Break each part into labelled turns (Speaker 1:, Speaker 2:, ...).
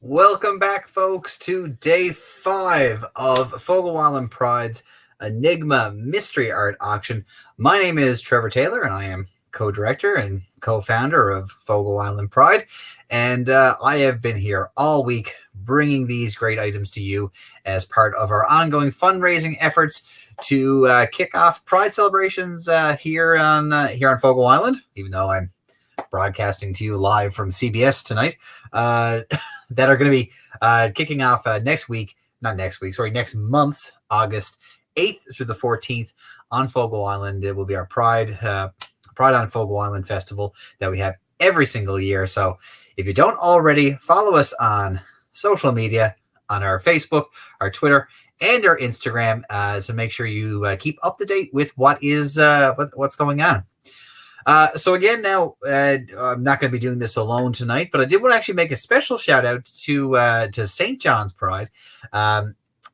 Speaker 1: Welcome back, folks, to day 5 of Fogle Island Pride's Enigma Mystery Art Auction. My name is Trevor Taylor, and I am co-director and co-founder of Fogle Island Pride. And I have been here all week bringing these great items to you as part of our ongoing fundraising efforts to kick off Pride celebrations here on Fogle Island, even though I'm broadcasting to you live from CBS tonight. That are going to be kicking off next month, August 8th through the 14th on Fogle Island. It will be our Pride on Fogle Island Festival that we have every single year. So if you don't already, follow us on social media, on our Facebook, our Twitter, and our Instagram, so make sure you keep up to date with what's going on. So again, now I'm not going to be doing this alone tonight, but I did want to actually make a special shout out to St. John's Pride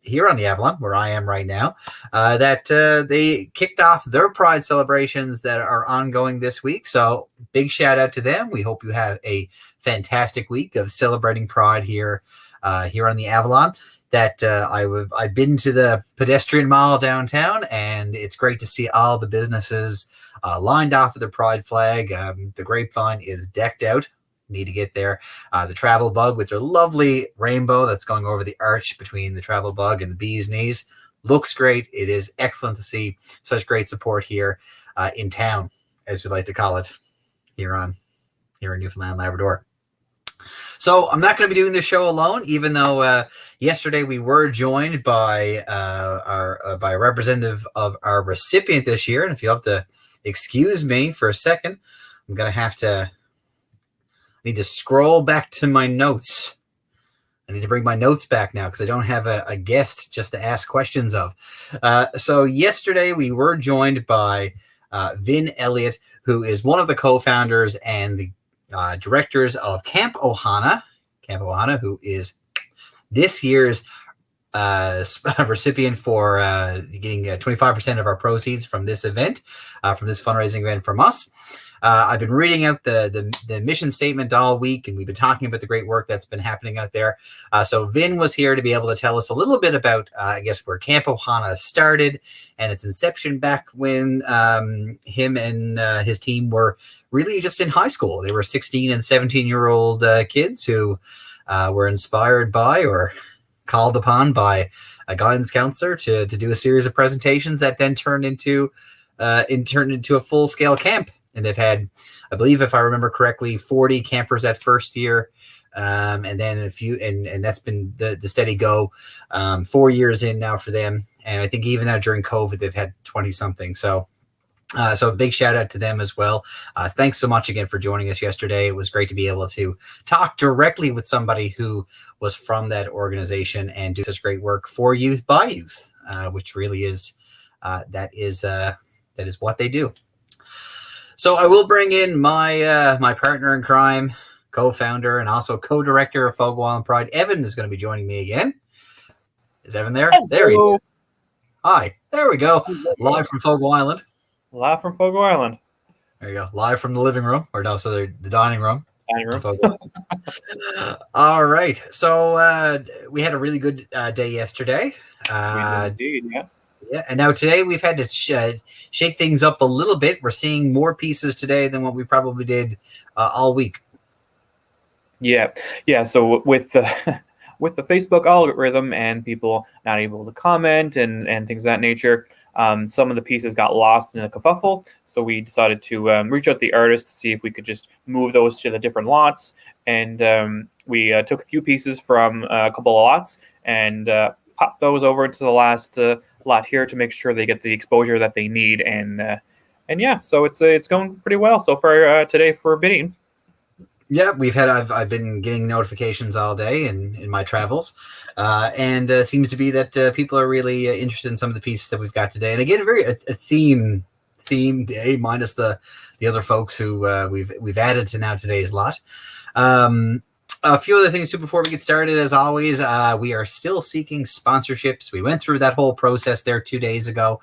Speaker 1: here on the Avalon, where I am right now, that they kicked off their Pride celebrations that are ongoing this week. So big shout out to them. We hope you have a fantastic week of celebrating Pride here on the Avalon. That I've been to the pedestrian mall downtown, and it's great to see all the businesses lined off with the Pride flag. The Grapevine is decked out. Need to get there. The Travel Bug with their lovely rainbow that's going over the arch between the Travel Bug and the Bee's Knees looks great. It is excellent to see such great support here in town, as we like to call it, here in Newfoundland, Labrador. So I'm not going to be doing this show alone, even though yesterday we were joined by by a representative of our recipient this year. And if you have to excuse me for a second, I'm going to I need to scroll back to my notes. I need to bring my notes back now because I don't have a guest just to ask questions of. So yesterday we were joined by Vin Elliott, who is one of the co-founders and the directors of Camp Ohana, who is this year's recipient for getting 25% of our proceeds from this event, from this fundraising event from us. I've been reading out the mission statement all week, and we've been talking about the great work that's been happening out there. So Vin was here to be able to tell us a little bit about, where Camp Ohana started and its inception back when him and his team were really just in high school. They were 16 and 17-year-old kids who were inspired by or called upon by a guidance counselor to do a series of presentations that then turned into a full-scale camp. And they've had, I believe, if I remember correctly, 40 campers that first year, and then a few, and that's been the steady go. 4 years in now for them, and I think even now during COVID, they've had 20 something. So a big shout out to them as well. Thanks so much again for joining us yesterday. It was great to be able to talk directly with somebody who was from that organization and do such great work for youth by youth, which really is that is what they do. So I will bring in my my partner in crime, co-founder, and also co-director of Fogle Island Pride. Evan is going to be joining me again. Is Evan there?
Speaker 2: Hello.
Speaker 1: There he is. Hi. There we go. Live from Fogle Island.
Speaker 2: Live from Fogle Island.
Speaker 1: There you go. Live from the living room, or no, so the dining room.
Speaker 2: Dining room.
Speaker 1: All right. So we had a really good day yesterday.
Speaker 2: Indeed, yeah.
Speaker 1: Yeah, and now today we've had to shake things up a little bit. We're seeing more pieces today than what we probably did all week.
Speaker 2: Yeah. So with the with the Facebook algorithm and people not able to comment and things of that nature, some of the pieces got lost in a kerfuffle. So we decided to reach out to the artists to see if we could just move those to the different lots. And we took a few pieces from a couple of lots and popped those over into the last lot here to make sure they get the exposure that they need. And yeah, so it's going pretty well so far today for bidding.
Speaker 1: Yeah, I've been getting notifications all day in my travels, and seems to be that people are really interested in some of the pieces that we've got today. And again, a theme day, minus the other folks who we've added to now today's lot. A few other things too before we get started. As always, we are still seeking sponsorships. We went through that whole process there 2 days ago.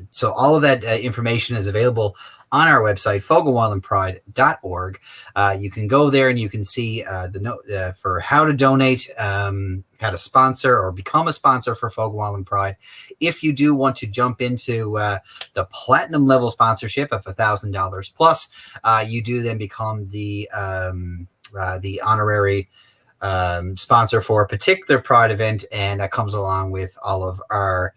Speaker 1: So all of that information is available on our website, fogelwildandpride.org. You can go there and you can see the note for how to donate, how to sponsor or become a sponsor for Fogelwild and Pride. If you do want to jump into the platinum level sponsorship of $1,000 plus, you do then become the honorary sponsor for a particular Pride event, and that comes along with all of our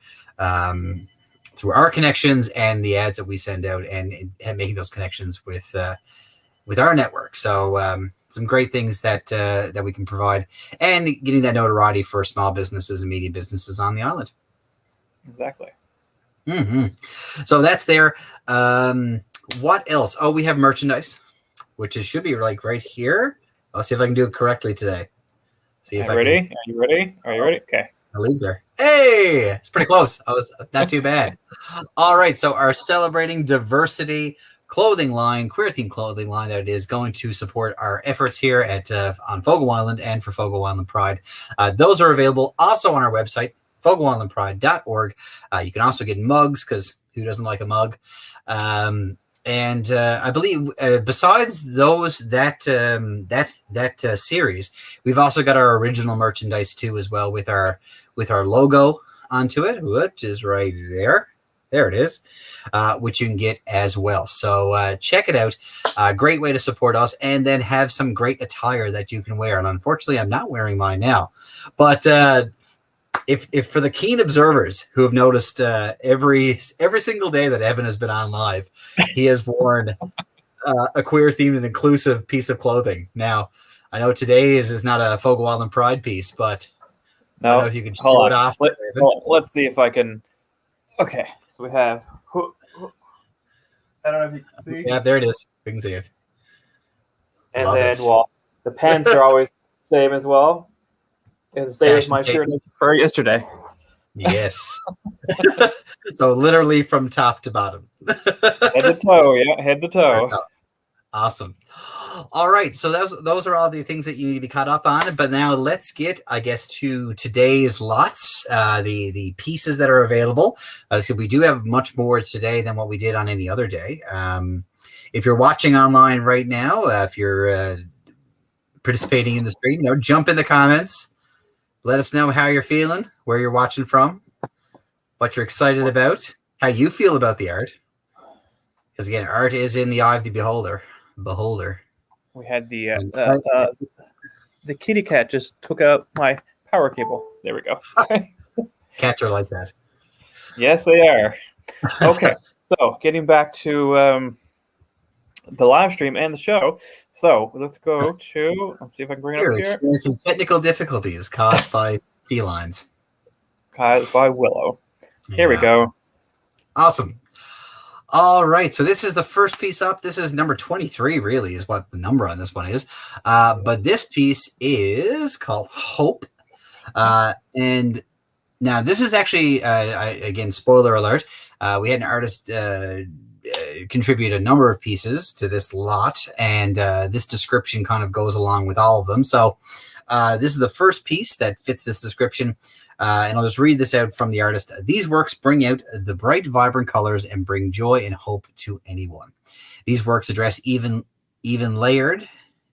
Speaker 1: through our connections and the ads that we send out, and making those connections with our network. So some great things that we can provide, and getting that notoriety for small businesses and medium businesses on the island.
Speaker 2: Exactly.
Speaker 1: So that's there. What else? Oh, we have merchandise, which should be like right here. I'll see if I can do it correctly today. See if
Speaker 2: Are you ready? Are you ready? Okay.
Speaker 1: I'll leave there. Hey, it's pretty close. I was not too bad. All right. So our Celebrating Diversity clothing line, queer themed clothing line, that is going to support our efforts here at on Fogle Island and for Fogle Island Pride. Those are available also on our website, fogelwildandpride.org. You can also get mugs, because who doesn't like a mug? And I believe besides those that series, we've also got our original merchandise too as well, with our logo onto it, which is right there. There it is, which you can get as well. So check it out. Great way to support us, and then have some great attire that you can wear. And unfortunately, I'm not wearing mine now, but if for the keen observers who have noticed every single day that Evan has been on live, he has worn a queer themed and inclusive piece of clothing. Now, I know today is not a Fogle Island Pride piece, but I don't know if you can show it off.
Speaker 2: Let's see if I can. Okay, so we have. I don't know if you can see.
Speaker 1: Yeah, there it is. We can see it.
Speaker 2: And Love then, it. Well, the pants are always the same as well. It's the same as my shirt for yesterday.
Speaker 1: Yes. So literally from top to bottom.
Speaker 2: Head to toe, yeah, head to toe.
Speaker 1: Awesome. All right, so those are all the things that you need to be caught up on. But now let's get, I guess, to today's lots, the pieces that are available. So we do have much more today than what we did on any other day. If you're watching online right now, if you're participating in the stream, jump in the comments. Let us know how you're feeling, where you're watching from, what you're excited about, how you feel about the art. Because again, art is in the eye of the beholder.
Speaker 2: We had the kitty cat just took out my power cable. There we go.
Speaker 1: Cats are like that.
Speaker 2: Yes, they are. Okay, so getting back to the live stream and the show. So let's go to, let's see if I can bring it up here.
Speaker 1: Experiencing technical difficulties caused by felines.
Speaker 2: Caused by Willow. Here we go.
Speaker 1: Awesome. All right. So this is the first piece up. This is number 23, really, is what the number on this one is. But this piece is called Hope. And now this is actually, again, spoiler alert, we had an artist contribute a number of pieces to this lot, and this description kind of goes along with all of them. So this is the first piece that fits this description, and I'll just read this out from the artist. These works bring out the bright, vibrant colors and bring joy and hope to anyone. These works address even layered.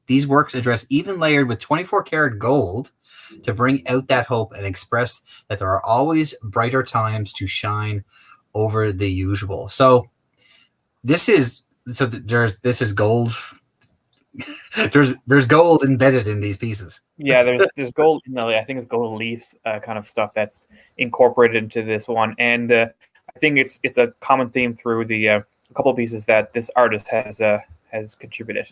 Speaker 1: These works address even layered with 24-karat gold to bring out that hope and express that there are always brighter times to shine over the usual. So this is gold. there's gold embedded in these pieces.
Speaker 2: Yeah, there's gold. I think it's gold leaves, kind of stuff that's incorporated into this one, and I think it's a common theme through the a couple of pieces that this artist has contributed.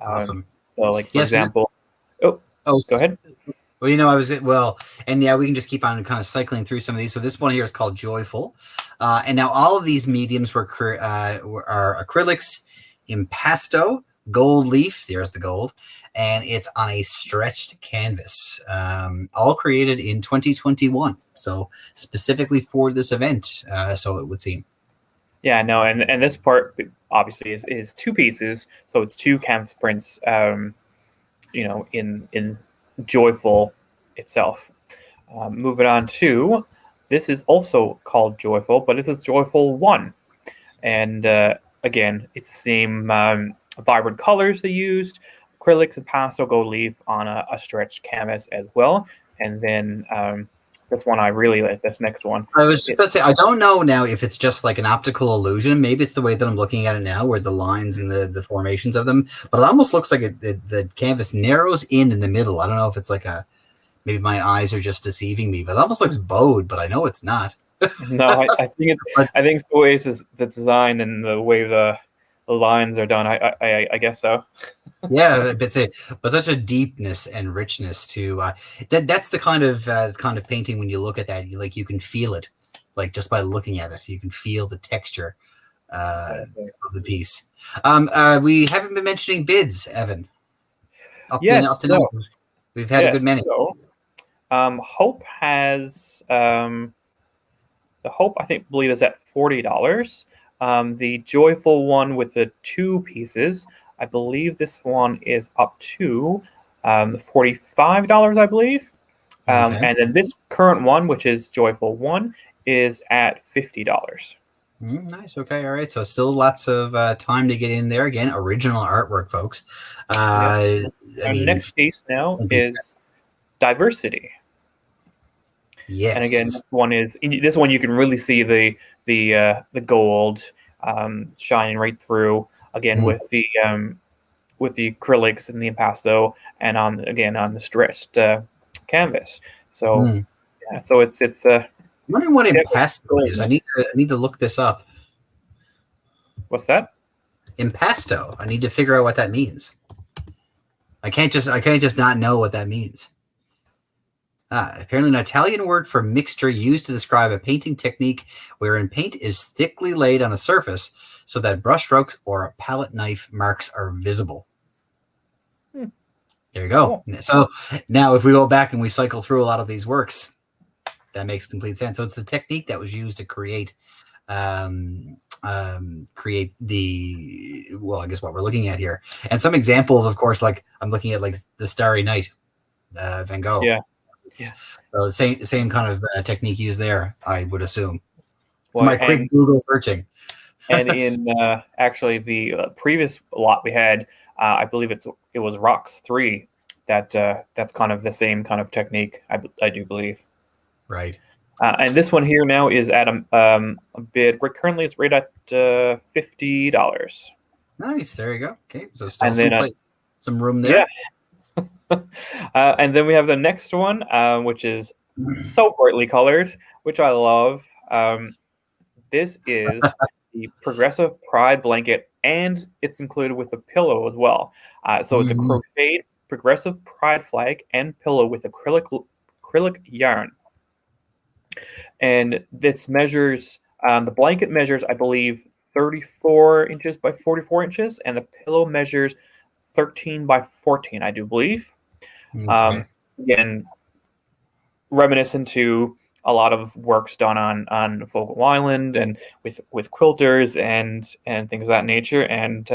Speaker 1: Awesome.
Speaker 2: So, like for example, go ahead.
Speaker 1: Well, and yeah, we can just keep on kind of cycling through some of these. So this one here is called Joyful, and now all of these mediums are acrylics, impasto, gold leaf. There's the gold, and it's on a stretched canvas, all created in 2021. So specifically for this event, so it would seem.
Speaker 2: Yeah, no, and this part obviously is two pieces, so it's two canvas prints. In Joyful itself. Moving on to this is also called Joyful, but this is Joyful 1. And again, it's the same vibrant colors they used. Acrylics and pastel gold leaf on a stretched canvas as well. And then this one I really like. This next one.
Speaker 1: I was just about to say, I don't know now if it's just like an optical illusion. Maybe it's the way that I'm looking at it now, where the lines and the formations of them. But it almost looks like the canvas narrows in the middle. I don't know if it's like maybe my eyes are just deceiving me, but it almost looks bowed. But I know it's not.
Speaker 2: No, I think I think it's the way it's the design and the way the lines are done. I guess so.
Speaker 1: Yeah, but such a deepness and richness to that's the kind of painting. When you look at that, you can feel it, like just by looking at it, you can feel the texture of the piece. We haven't been mentioning bids, Evan. Up to now, we've had a good many.
Speaker 2: So, Hope has the Hope I believe is at $40. The Joyful one with the 2 pieces, I believe this one is up to $45, I believe.
Speaker 1: Okay.
Speaker 2: And then this current one, which is Joyful 1, is at $50.
Speaker 1: Nice. Okay. All right. So still lots of time to get in there. Again, original artwork, folks.
Speaker 2: Our next piece now is Diversity.
Speaker 1: Yes.
Speaker 2: And again, this one you can really see the gold shining right through. Again, with the acrylics and the impasto, and on the stretched canvas. So so it's
Speaker 1: I'm wondering what impasto is. I need to look this up.
Speaker 2: What's that?
Speaker 1: Impasto. I need to figure out what that means. I can't just not know what that means. Apparently an Italian word for mixture used to describe a painting technique wherein paint is thickly laid on a surface so that brushstrokes or a palette knife marks are visible. There you go. Cool. So now if we go back and we cycle through a lot of these works, that makes complete sense. So it's the technique that was used to create the, well, I guess what we're looking at here. And some examples, of course, like I'm looking at like the Starry Night, Van Gogh.
Speaker 2: Yeah.
Speaker 1: So same kind of technique used there, I would assume.
Speaker 2: Well,
Speaker 1: my quick Google searching.
Speaker 2: And in actually the previous lot we had, I believe it was Rocks 3 that's kind of the same kind of technique. I do believe.
Speaker 1: Right.
Speaker 2: And this one here now is at a bid. Currently, it's right at $50.
Speaker 1: Nice. There you go. Okay. So still some room there.
Speaker 2: Yeah. And then we have the next one, which is so brightly colored, which I love. This is the Progressive Pride blanket, and it's included with the pillow as well. So it's a crocheted Progressive Pride flag and pillow with acrylic yarn. And this measures, the blanket measures, I believe, 34 inches by 44 inches, and the pillow measures 13 by 14, I do believe.
Speaker 1: Okay.
Speaker 2: Again, reminiscent to a lot of works done on Fogo Island and with quilters and things of that nature. And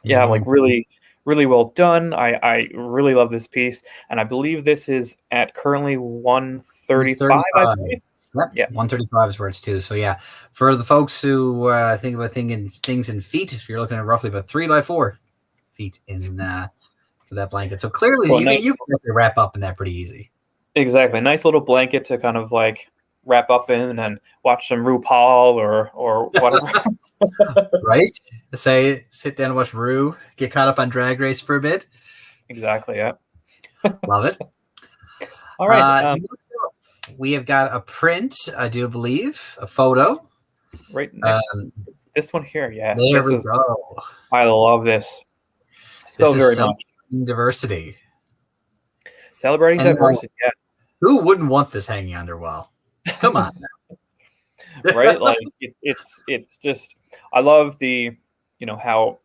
Speaker 2: like really, really well done. I really love this piece, and I believe this is at currently $135. I believe.
Speaker 1: Yep. Yeah, 135 is where it's to. So yeah, for the folks who think about things in feet, if you're looking at roughly about 3 by 4 feet in for that blanket. So clearly you can wrap up in that pretty easy.
Speaker 2: Exactly. Nice little blanket to kind of like wrap up in and watch some RuPaul or whatever.
Speaker 1: Right? Sit down and watch Ru, get caught up on Drag Race for a bit.
Speaker 2: Exactly, yeah.
Speaker 1: Love it.
Speaker 2: All right.
Speaker 1: We have got a print, I do believe, a photo.
Speaker 2: Right next. This one here, yes.
Speaker 1: There we go.
Speaker 2: I love this. So very much.
Speaker 1: Diversity.
Speaker 2: Celebrating diversity, yeah.
Speaker 1: Who wouldn't want this hanging on their wall? Come on.
Speaker 2: Right? Like it's just, I love how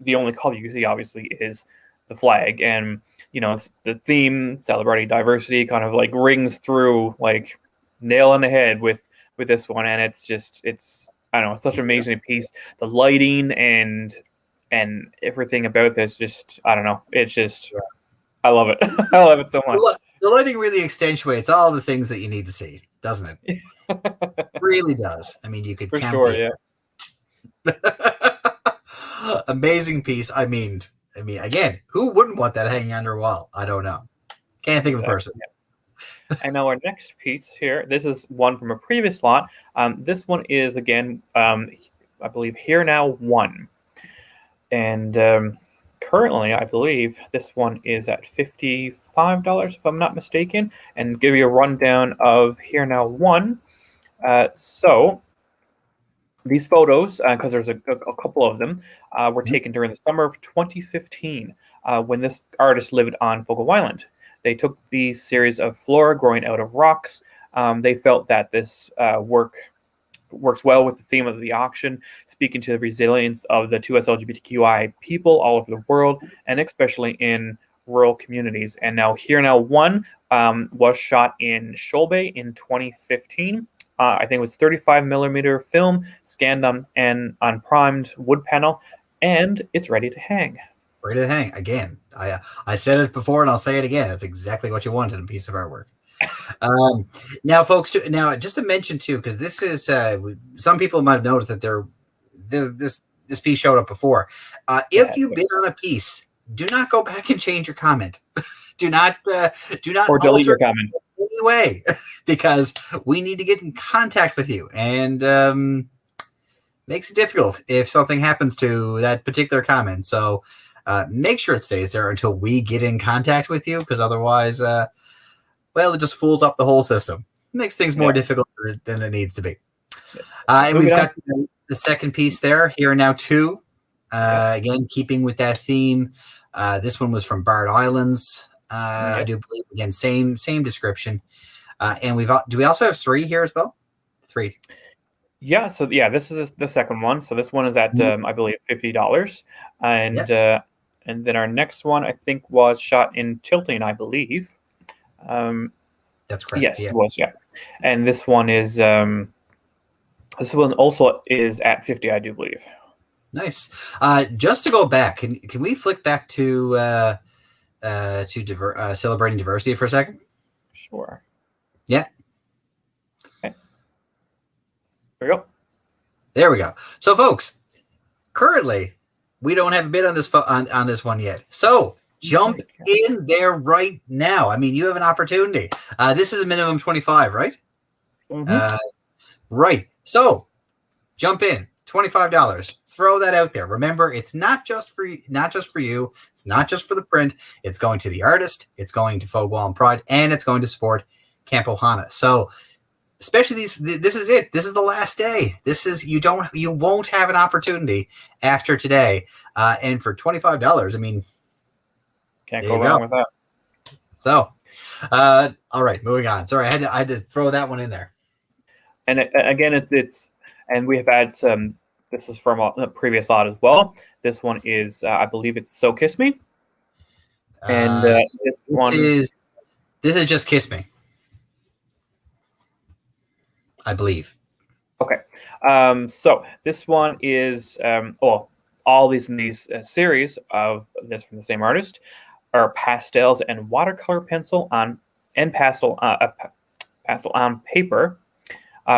Speaker 2: the only color you see obviously is the flag, and it's the theme celebrating diversity kind of like rings through like nail on the head with this one, and it's I don't know, it's such an amazing piece. The lighting and everything about this, just I don't know, it's just I love it. I love it so much.
Speaker 1: the lighting really accentuates all the things that you need to see, doesn't it? Really does. I mean, you could
Speaker 2: For
Speaker 1: count
Speaker 2: sure, yeah.
Speaker 1: amazing piece. I mean, again, who wouldn't want that hanging on their wall? I don't know. Can't think of a person.
Speaker 2: And now our next piece here, this is one from a previous lot. This one is, again, I believe, Here Now 1. And currently, I believe this one is at $55, if I'm not mistaken. And give you a rundown of Here Now 1. So these photos, because there's a couple of them, were taken during the summer of 2015 when this artist lived on Fogo Island. They took these series of flora growing out of rocks. They felt that this work works well with the theme of the auction, speaking to the resilience of the 2S LGBTQI people all over the world, and especially in rural communities. And now Here Now 1 was shot in Shoal Bay in 2015. I think it was 35 millimeter film scanned on primed wood panel, and it's ready to hang.
Speaker 1: Ready to hang again. I said it before and I'll say it again. It's exactly what you want in a piece of artwork. Now, folks, now just to mention too, because this is some people might have noticed that this piece showed up before. If you bid on a piece, do not go back and change your comment. do not
Speaker 2: or delete your comment
Speaker 1: in any way, because we need to get in contact with you, and makes it difficult if something happens to that particular comment. So make sure it stays there until we get in contact with you, because otherwise, well, it just fools up the whole system. It makes things more difficult than it needs to be. And we've got the second piece there, Here Now 2. Again, keeping with that theme. This one was from Bard Islands. I do believe, again, same description. And do we also have 3 here as well? 3.
Speaker 2: Yeah, so this is the second one. So this one is at I believe $50, and then our next one I think was shot in Tilting, I believe.
Speaker 1: That's correct.
Speaker 2: Yes, it was. Yeah, and this one is this one also is at 50, I do believe.
Speaker 1: Nice. Just to go back, can we flick back to celebrating diversity for a second?
Speaker 2: Sure.
Speaker 1: Yeah.
Speaker 2: Okay. There we go.
Speaker 1: There we go. So, folks, currently we don't have a bid on this on this one yet. So jump in there right now. I mean, you have an opportunity. This is a minimum 25, right?
Speaker 2: Mm-hmm.
Speaker 1: Right. So jump in. $25. Throw that out there. Remember, it's not just for you. It's not just for the print. It's going to the artist. It's going to Fogo Island Pride, and it's going to support Camp Ohana. So, especially this is it. This is the last day. This is you won't have an opportunity after today. And for $25, I mean,
Speaker 2: can't go wrong with that.
Speaker 1: So, all right, moving on. Sorry, I had to throw that one in there.
Speaker 2: And again, it's and we have had some. This is from a previous lot as well. This one is, I believe, it's So Kiss Me, and this
Speaker 1: is just Kiss Me, I believe.
Speaker 2: Okay, so this one is all these in these series of this from the same artist are pastels and watercolor pastel on paper.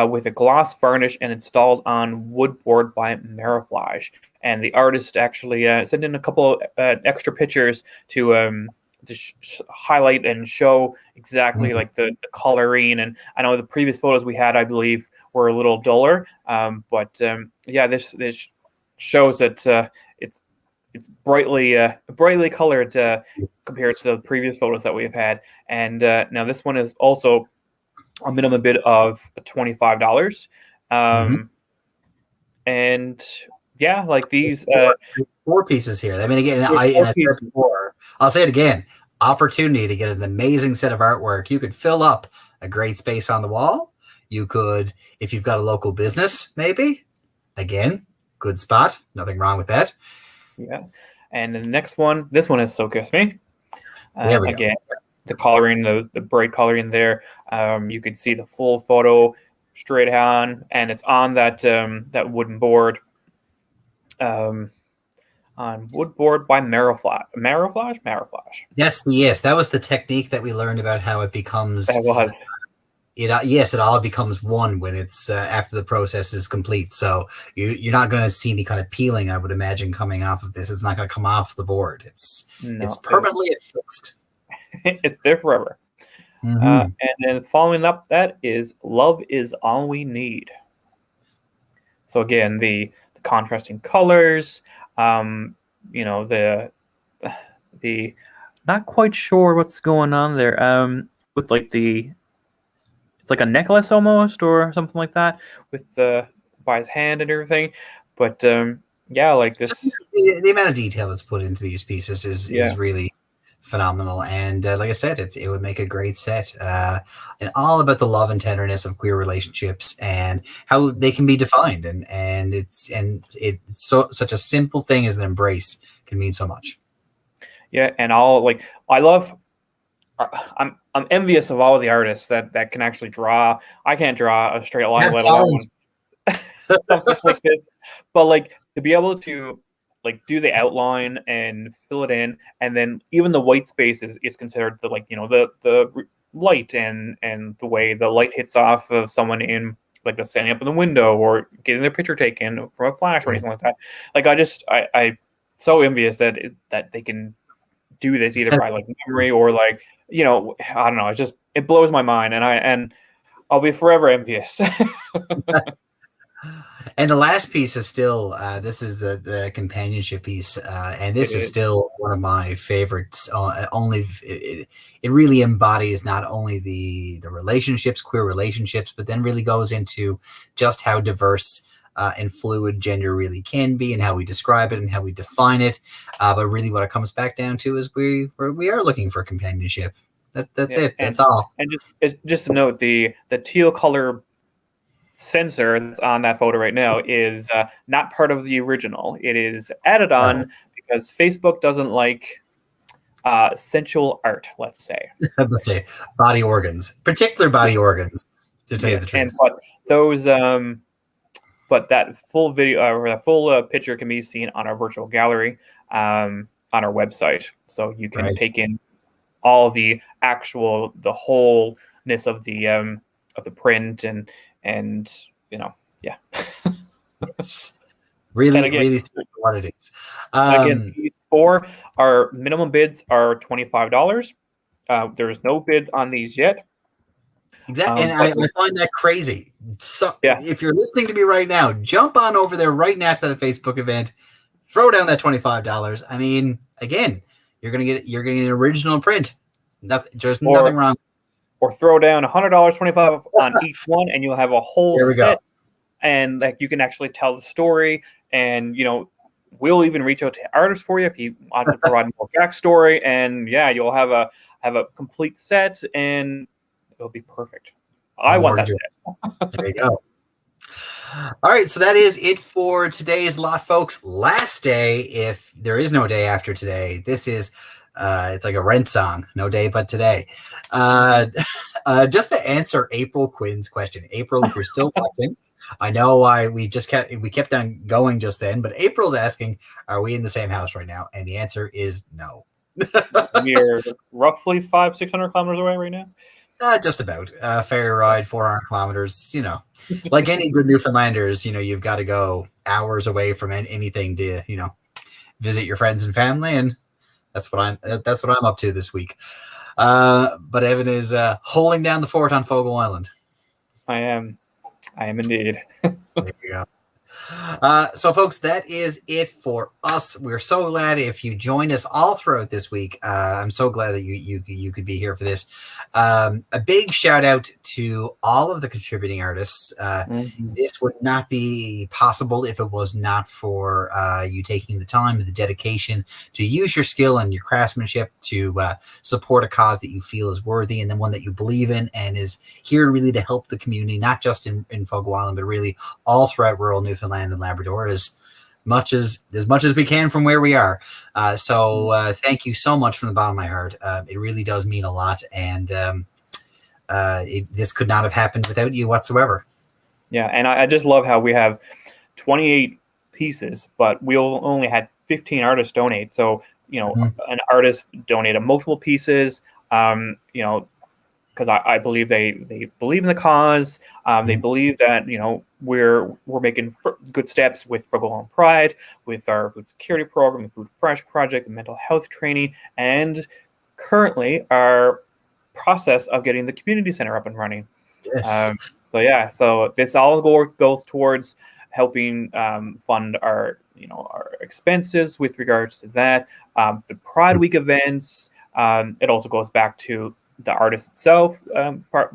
Speaker 2: With a gloss varnish and installed on wood board by Mariflage. And the artist actually sent in a couple extra pictures to highlight and show exactly like the coloring. And I know the previous photos we had, I believe, were a little duller. But this shows that it's brightly colored compared to the previous photos that we've had. And now this one is also a minimum bid of $25. And like these
Speaker 1: 4 pieces here. I mean, again, I said it before, I'll say it again. Opportunity to get an amazing set of artwork. You could fill up a great space on the wall. You could, if you've got a local business, maybe. Again, good spot. Nothing wrong with that.
Speaker 2: Yeah. And the next one, this one is So Kiss Me.
Speaker 1: There we
Speaker 2: go. The coloring, the bright coloring there. You can see the full photo straight on, and it's on that that wooden board. on wood board by Mariflash. Mariflash.
Speaker 1: Yes, that was the technique that we learned about how it becomes.
Speaker 2: That was.
Speaker 1: Yes, it all becomes one when it's after the process is complete. So you're not going to see any kind of peeling, I would imagine, coming off of this. It's not going to come off the board. It's
Speaker 2: No,
Speaker 1: permanently fixed.
Speaker 2: it's there forever.
Speaker 1: Mm-hmm.
Speaker 2: And then following up that is Love Is All We Need. So again, the contrasting colors, you know, the not quite sure what's going on there. With like it's like a necklace almost or something like that with the by his hand and everything. But yeah, like this.
Speaker 1: The amount of detail that's put into these pieces
Speaker 2: Yeah.
Speaker 1: is really phenomenal, and like I said, it would make a great set, and all about the love and tenderness of queer relationships and how they can be defined, and it's such a simple thing as an embrace can mean so much.
Speaker 2: Yeah, and I love. I'm envious of all the artists that can actually draw. I can't draw a straight line, let alone something like this. But like to be able to like do the outline and fill it in, and then even the white space is considered the, like, you know, the light and the way the light hits off of someone in like the standing up in the window or getting their picture taken from a flash or anything like that. Like I so envious that they can do this either by like memory or like, you know, I don't know. It blows my mind, and I'll be forever envious.
Speaker 1: And the last piece is still this is the companionship piece, and this is still one of my favorites. It really embodies not only the relationships, queer relationships, but then really goes into just how diverse and fluid gender really can be, and how we describe it and how we define it. But really, what it comes back down to is we are looking for companionship. That's it. That's all.
Speaker 2: And just to note, the teal color sensor that's on that photo right now is not part of the original. It is added on because Facebook doesn't like sensual art, let's say.
Speaker 1: Let's say body organs, particular body organs, to tell you the truth.
Speaker 2: And but those but that full video or that full picture can be seen on our virtual gallery on our website, so you can take in all the wholeness of the print and you know, yeah.
Speaker 1: Yes. Really,
Speaker 2: again,
Speaker 1: really what it is.
Speaker 2: Again, these four, our minimum bids are $25. There's no bid on these yet.
Speaker 1: Exactly, and I find that crazy. So, if you're listening to me right now, jump on over there right now to the Facebook event, throw down that $25. I mean, again, you're gonna get an original print. There's nothing wrong.
Speaker 2: Or throw down $100, $25 on each one, and you'll have a whole set. And like you can actually tell the story, and you know, we'll even reach out to artists for you if he wants to provide more backstory. And yeah, you'll have a complete set, and it'll be perfect. I want that set.
Speaker 1: There you go. All right, so that is it for today's lot, folks. Last day, if there is no day after today. This is it's like a Rent song, no day but today. Just to answer April Quinn's question, April, if you're still watching, I know we kept on going just then, but April's asking, are we in the same house right now? And the answer is no.
Speaker 2: We are roughly 500-600 kilometers away right now.
Speaker 1: Just about. Ferry ride, 400 kilometers. You know, like any good Newfoundlanders, you know, you've got to go hours away from anything to, you know, visit your friends and family, and that's what I'm up to this week. But Evan is holding down the fort on Fogle Island.
Speaker 2: I am indeed.
Speaker 1: There you go. So, folks, that is it for us. We're so glad if you joined us all throughout this week. I'm so glad that you could be here for this. A big shout out to all of the contributing artists. This would not be possible if it was not for you taking the time and the dedication to use your skill and your craftsmanship to support a cause that you feel is worthy, and then one that you believe in, and is here really to help the community, not just in Fogle Island, but really all throughout rural Newfoundland and Labrador, as much as we can from where we are. So thank you so much from the bottom of my heart. It really does mean a lot, and this could not have happened without you whatsoever.
Speaker 2: Yeah, and I just love how we have 28 pieces, but we only had 15 artists donate. So,
Speaker 1: Mhm.
Speaker 2: an artist donated multiple pieces, because I believe they believe in the cause. They
Speaker 1: Mhm.
Speaker 2: believe that we're making good steps with Frugal Home Pride, with our food security program, the Food Fresh project, the mental health training, and currently our process of getting the community center up and running.
Speaker 1: Yes.
Speaker 2: So this all goes towards helping fund our expenses with regards to that. The Pride Week events. It also goes back to the artist itself,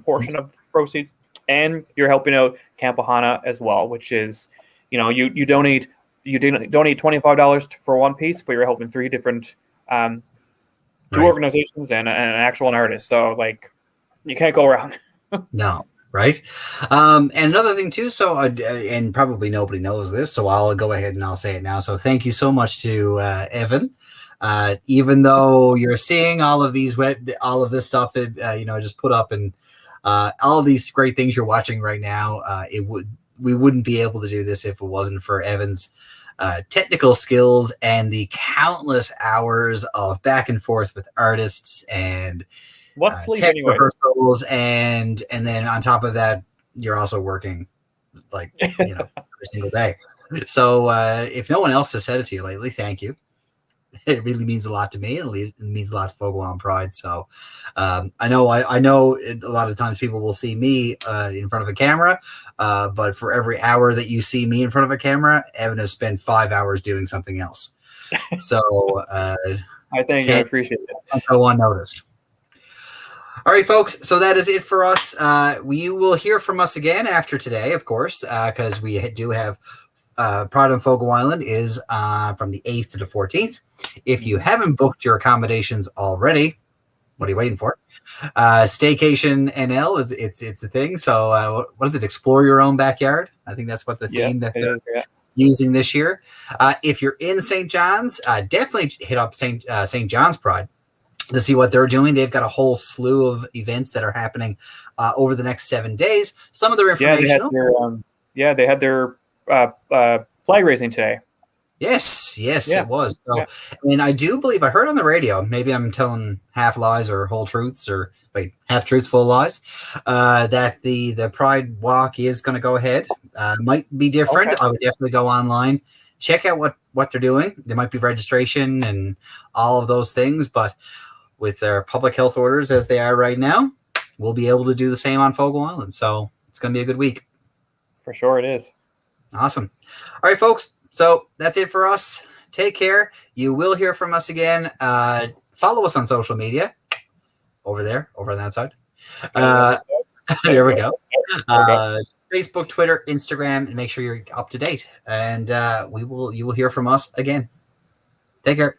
Speaker 2: portion of the proceeds, and you're helping out Camp Ohana as well, which is, you donate $25 for one piece, but you're helping three different two
Speaker 1: Right.
Speaker 2: organizations and an actual artist. So like, you can't go wrong.
Speaker 1: No. Right. And another thing too. So, and probably nobody knows this, so I'll go ahead and I'll say it now. So, thank you so much to Evan. Even though you're seeing all of all of this stuff, just put up and all these great things you're watching right now, we wouldn't be able to do this if it wasn't for Evan's technical skills and the countless hours of back and forth with artists and
Speaker 2: What's sleep
Speaker 1: tech
Speaker 2: anyway?
Speaker 1: rehearsals, and then on top of that, you're also working like every single day. So if no one else has said it to you lately, thank you. It really means a lot to me, and it means a lot to Fogo on Pride. So I know a lot of times people will see me in front of a camera, but for every hour that you see me in front of a camera, Evan has spent 5 hours doing something else. So
Speaker 2: I thank you. I appreciate it.
Speaker 1: go unnoticed. All right, folks. So that is it for us. You will hear from us again after today, of course, because we do have Pride on Fogo Island is from the 8th to the 14th. If you haven't booked your accommodations already, what are you waiting for? Staycation NL it's a thing. So what is it? Explore your own backyard. I think that's what the theme that they're using this year. If you're in St. John's, definitely hit up St. John's Pride to see what they're doing. They've got a whole slew of events that are happening over the next 7 days. Some of their informational.
Speaker 2: They had their flag raising today.
Speaker 1: Yes, it was. So, and I do believe I heard on the radio, maybe I'm telling half lies or whole truths, or half truths, full lies, that the Pride Walk is going to go ahead. Might be different. Okay. I would definitely go online, check out what they're doing. There might be registration and all of those things, but with their public health orders as they are right now, we'll be able to do the same on Fogo Island. So it's going to be a good week.
Speaker 2: For sure it is.
Speaker 1: Awesome. All right, folks. So that's it for us. Take care. You will hear from us again. Follow us on social media. Over there, over on that side. There we go. Facebook, Twitter, Instagram, and make sure you're up to date. And you will hear from us again. Take care.